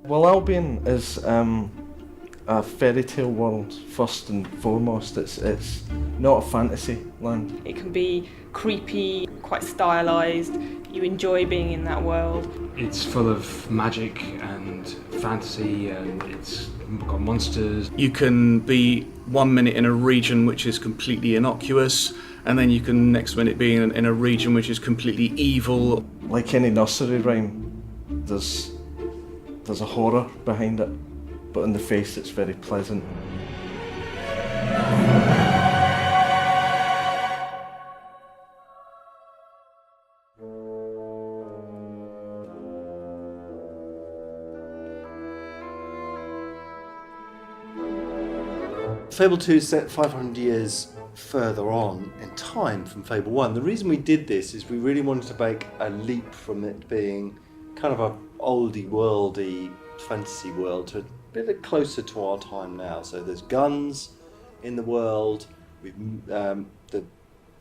Well, Albion is a fairy tale world first and foremost. It's not a fantasy land. It can be creepy, quite stylised. You enjoy being in that world. It's full of magic and fantasy, and it's got monsters. You can be 1 minute in a region which is completely innocuous, and then you can next minute be in a region which is completely evil. Like any nursery rhyme, there's a horror behind it, but in the face it's very pleasant. Fable 2 is set 500 years further on in time from Fable 1. The reason we did this is we really wanted to make a leap from it being kind of a oldie worldy fantasy world to a bit closer to our time now. So there's guns in the world. The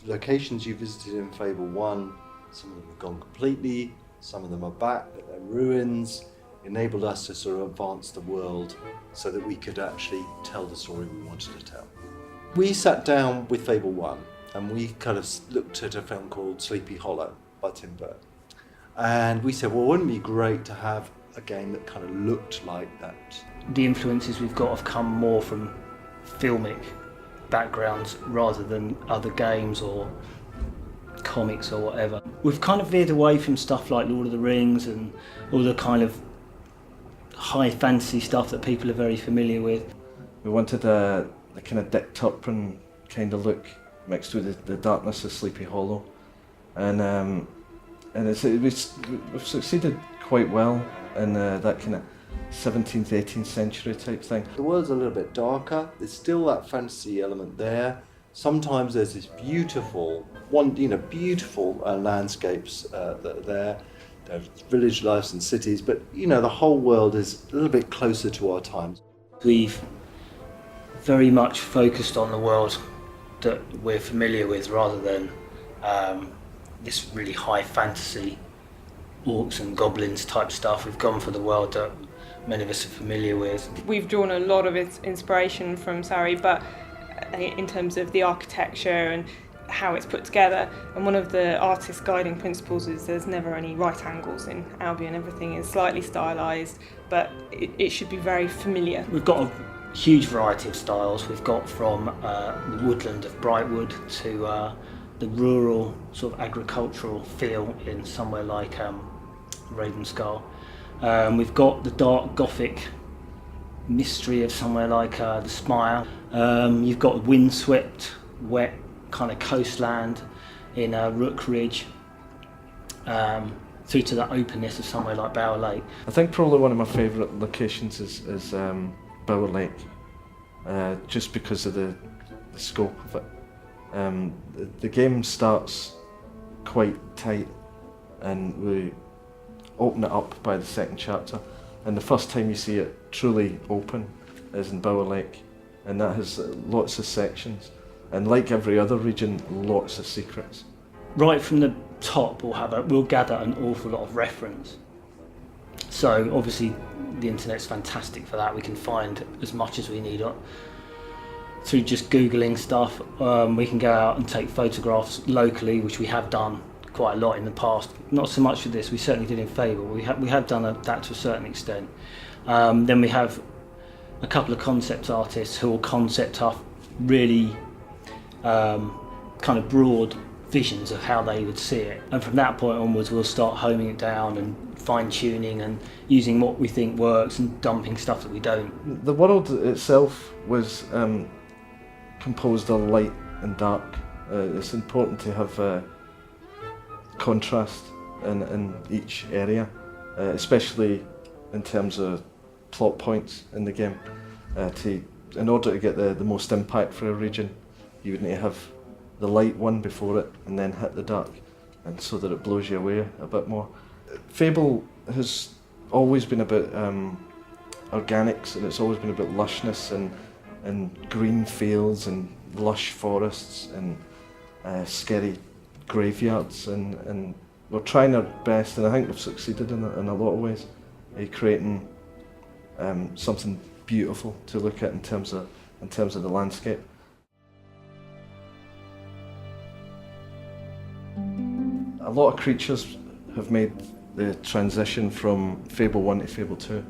locations you visited in Fable 1, some of them have gone completely, some of them are back, but they're ruins. Enabled us to sort of advance the world so that we could actually tell the story we wanted to tell. We sat down with Fable 1 and we kind of looked at a film called Sleepy Hollow by Tim Burton. And we said, well, wouldn't it be great to have a game that kind of looked like that? The influences we've got have come more from filmic backgrounds rather than other games or comics or whatever. We've kind of veered away from stuff like Lord of the Rings and all the kind of high fantasy stuff that people are very familiar with. We wanted a kind of Dick Turpin kind of look mixed with the darkness of Sleepy Hollow, and we've succeeded quite well in that kind of 17th, 18th century type thing. The world's a little bit darker. There's still that fantasy element there. Sometimes there's this beautiful landscapes that are there. There's village lives and cities, but the whole world is a little bit closer to our times. We've very much focused on the world that we're familiar with rather than this really high fantasy orcs and goblins type stuff. We've gone for the world that many of us are familiar with. We've drawn a lot of its inspiration from Surrey, but in terms of the architecture and how it's put together, and one of the artist's guiding principles is there's never any right angles in Albion. Everything is slightly stylised, but it should be very familiar. We've got a huge variety of styles. We've got from the woodland of Brightwood to the rural sort of agricultural feel in somewhere like Ravenskull. We've got the dark gothic mystery of somewhere like the Spire. You've got windswept, wet kind of coastland in Rook Ridge, through to the openness of somewhere like Bower Lake. I think probably one of my favourite locations is Bower Lake, just because of the scope of it. The game starts quite tight and we open it up by the second chapter, and the first time you see it truly open is in Bower Lake, and that has lots of sections. And like every other region, lots of secrets. Right from the top, we'll gather an awful lot of reference. So obviously, the internet's fantastic for that. We can find as much as we need through just Googling stuff. We can go out and take photographs locally, which we have done quite a lot in the past. Not so much with this. We certainly did in Fable. We have done that to a certain extent. Then we have a couple of concept artists who will concept up really kind of broad visions of how they would see it, and from that point onwards we'll start homing it down and fine-tuning and using what we think works and dumping stuff that we don't. The world itself was composed of light and dark. It's important to have contrast in each area, especially in terms of plot points in the game. In order to get the most impact for a region, you would need to have the light one before it and then hit the dark, and so that it blows you away a bit more. Fable has always been about organics, and it's always been about lushness and and green fields and lush forests and scary graveyards, and we're trying our best, and I think we've succeeded in a lot of ways, creating something beautiful to look at in terms of the landscape. A lot of creatures have made the transition from Fable 1 to Fable 2.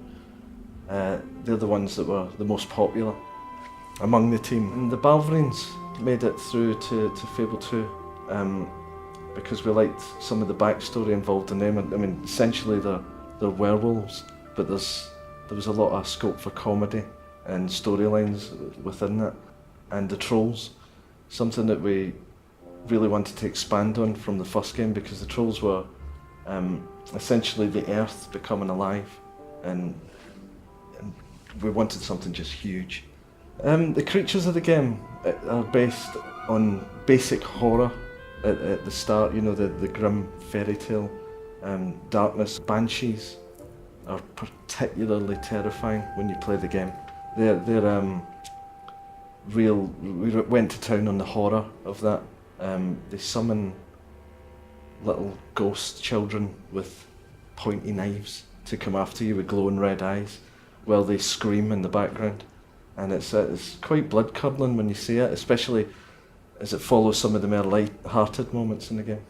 They're the ones that were the most popular among the team. And the Balverines made it through to Fable 2 because we liked some of the backstory involved in them. I mean, essentially they're werewolves, but there was a lot of scope for comedy and storylines within that. And the trolls, something that we really wanted to expand on from the first game, because the trolls were essentially the earth becoming alive, and we wanted something just huge. The creatures of the game are based on basic horror at the start, you know, the grim fairy tale, darkness. Banshees are particularly terrifying when you play the game. They're real. We went to town on the horror of that. They summon little ghost children with pointy knives to come after you with glowing red eyes, while they scream in the background, and it's quite blood-curdling when you see it, especially as it follows some of the more light-hearted moments in the game.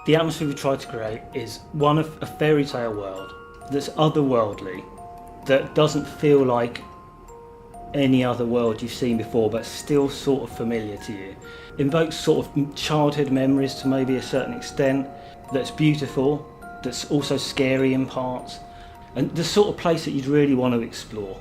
The atmosphere we tried to create is one of a fairy tale world that's otherworldly, that doesn't feel like any other world you've seen before, but still sort of familiar to you. Invokes sort of childhood memories to maybe a certain extent, that's beautiful, that's also scary in parts, and the sort of place that you'd really want to explore.